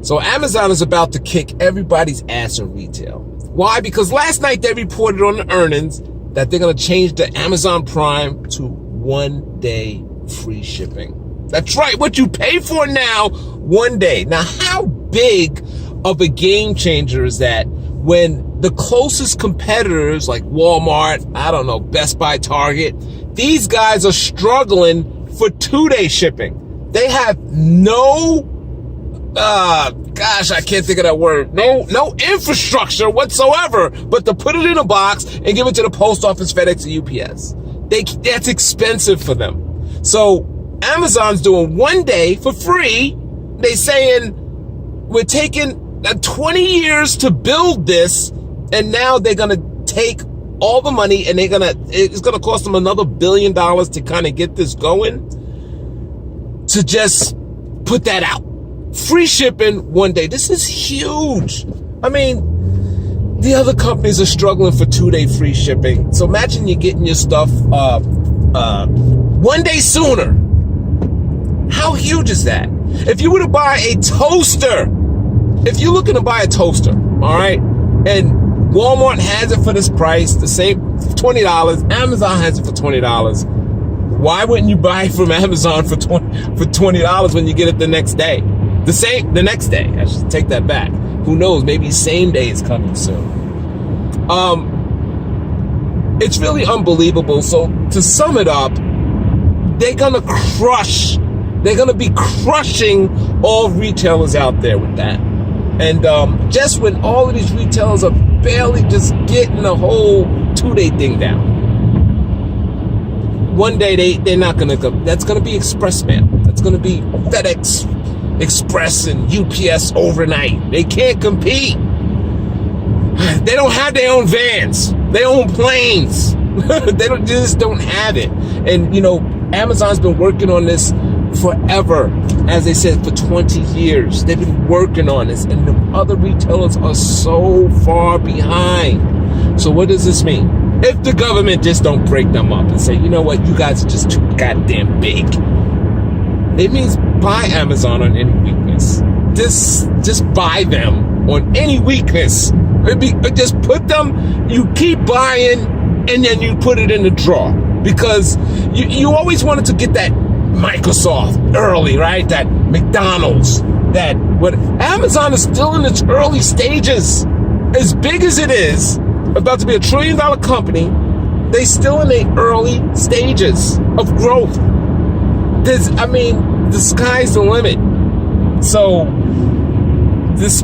So Amazon is about to kick everybody's ass in retail. Why? Because last night they reported on the earnings that they're going to change the Amazon Prime to 1 day free shipping. That's right. What you pay for now, 1 day. Now, how big of a game changer is that when the closest competitors like Walmart, I don't know, Best Buy, Target, these guys are struggling for 2-day shipping. They have no I can't think of that word. No infrastructure whatsoever, but to put it in a box and give it to the post office, FedEx, or UPS. That's expensive for them. So Amazon's doing 1 day for free. They saying we're taking 20 years to build this, and now they're gonna take all the money and it's gonna cost them another $1 billion to kind of get this going, to just put that out. Free shipping 1 day. This is huge. I mean, the other companies are struggling for 2-day free shipping. So imagine you're getting your stuff 1 day sooner. How huge is that? If you were to buy a toaster, if you're looking to buy a toaster, all right, and Walmart has it for this price, the same $20, Amazon has it for $20. Why wouldn't you buy from Amazon for $20 when you get it the next day? The next day. I should take that back. Who knows? Maybe same day is coming soon. It's really unbelievable. So to sum it up, they're gonna be crushing all retailers out there with that. And just when all of these retailers are barely just getting the whole 2-day thing down. 1 day they're not gonna go. That's gonna be express mail. That's gonna be FedEx Express and UPS overnight. They can't compete. They don't have their own vans. They own planes. They just don't have it. And Amazon's been working on this forever. As they said, for 20 years. They've been working on this, and the other retailers are so far behind. So what does this mean? If the government just don't break them up and say, you know what, you guys are just too goddamn big. It means buy Amazon on any weakness. Just buy them on any weakness. Just put them, you keep buying, and then you put it in the drawer. Because you always wanted to get that Microsoft early, right? That McDonald's, Amazon is still in its early stages. As big as it is, about to be $1 trillion company, they still in the early stages of growth. The sky's the limit. So this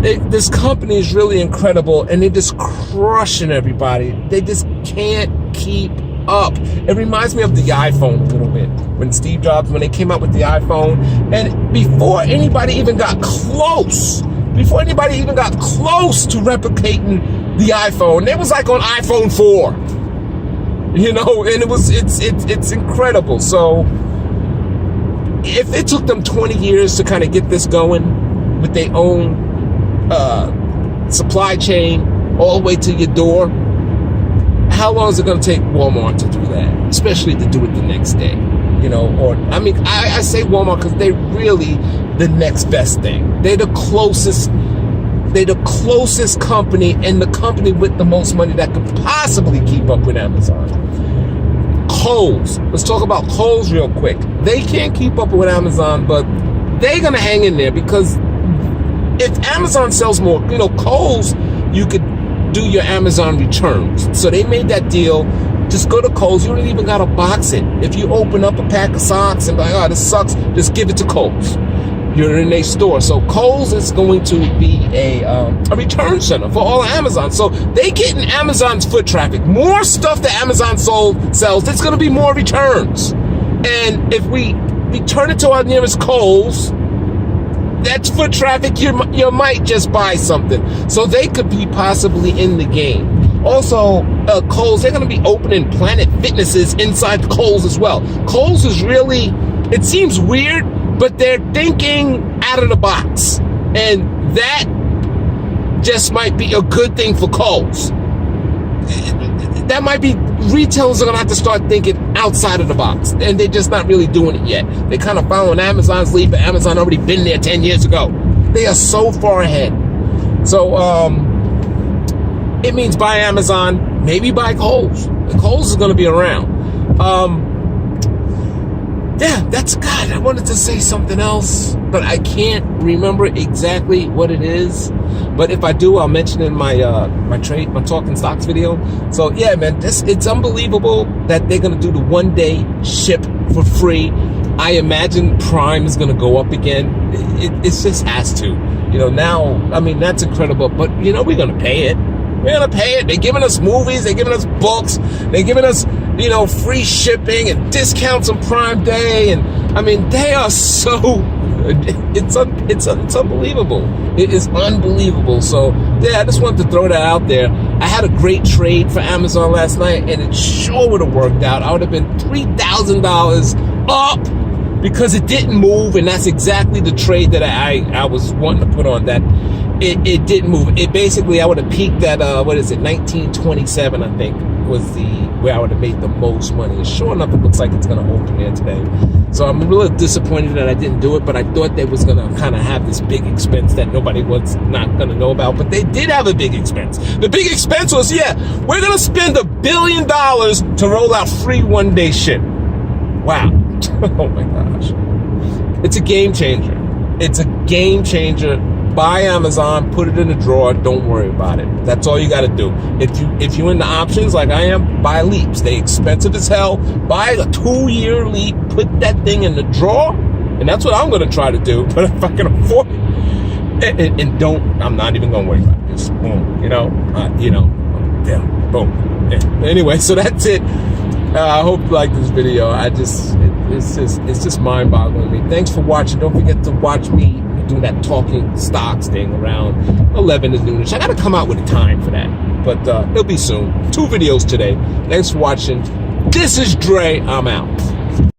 company is really incredible, and they're just crushing everybody. They just can't keep up. It reminds me of the iPhone a little bit. When Steve Jobs, when they came out with the iPhone, and before anybody even got close to replicating the iPhone, it was like on iPhone 4. And it's incredible. So if it took them 20 years to kind of get this going with their own supply chain all the way to your door, how long is it going to take Walmart to do that? Especially to do it the next day, I say Walmart because they're really the next best thing. They're the closest company, and the company with the most money that could possibly keep up with Amazon. Kohl's. Let's talk about Kohl's real quick. They can't keep up with Amazon, but they're going to hang in there, because if Amazon sells more, Kohl's, you could do your Amazon returns. So they made that deal. Just go to Kohl's. You don't even got to box it. If you open up a pack of socks and be like, oh, this sucks, just give it to Kohl's. You're in a store. So Kohl's is going to be a return center for all of Amazon. So they getting Amazon's foot traffic. More stuff that Amazon sells, there's going to be more returns. And if we return it to our nearest Kohl's, that's foot traffic. You might just buy something. So they could be possibly in the game. Also, Kohl's, they're going to be opening Planet Fitnesses inside Kohl's as well. Kohl's is really, it seems weird, but they're thinking out of the box. And that just might be a good thing for Kohl's. That might be, retailers are going to have to start thinking outside of the box. And they're just not really doing it yet. They're kind of following Amazon's lead, but Amazon already been there 10 years ago. They are so far ahead. So it means buy Amazon, maybe buy Kohl's. Kohl's is going to be around. Yeah, that's God. I wanted to say something else, but I can't remember exactly what it is. But if I do, I'll mention it in my my Talking Stocks video. So yeah, man, it's unbelievable that they're gonna do the 1-day ship for free. I imagine Prime is gonna go up again. It just has to. You know, now, I mean, that's incredible. But you know, we're gonna pay it. We're gonna pay it. They're giving us movies. They're giving us books. They're giving us, you know, free shipping and discounts on Prime Day. And I mean, they are so, it's unbelievable. It is unbelievable. So yeah, I just wanted to throw that out there. I had a great trade for Amazon last night, and it sure would have worked out. I would have been $3,000 up because it didn't move, and that's exactly the trade that I was wanting to put on. That it didn't move. It basically, I would have peaked at 1927, I think, was where I would have made the most money. And sure enough, it looks like it's going to open there today. So I'm a little disappointed that I didn't do it, but I thought they was going to kind of have this big expense that nobody was not going to know about. But they did have a big expense. The big expense was, yeah, we're going to spend $1 billion to roll out free 1-day ship. Wow. Oh my gosh. It's a game changer. It's a game changer. Buy Amazon, put it in a drawer, don't worry about it. That's all you got to do. If you're in the options like I am, buy Leaps. They expensive as hell. Buy a 2-year Leap, put that thing in the drawer, and that's what I'm going to try to do. But if I can afford it, and don't, I'm not even going to worry about it. Just boom, yeah, boom. Yeah. Anyway, so that's it. I hope you like this video. It's just mind-boggling to me. Thanks for watching. Don't forget to watch me do that Talking Stocks thing around 11 to noonish. I gotta come out with a time for that, but it'll be soon. 2 videos today. Thanks for watching. This is Dre. I'm out.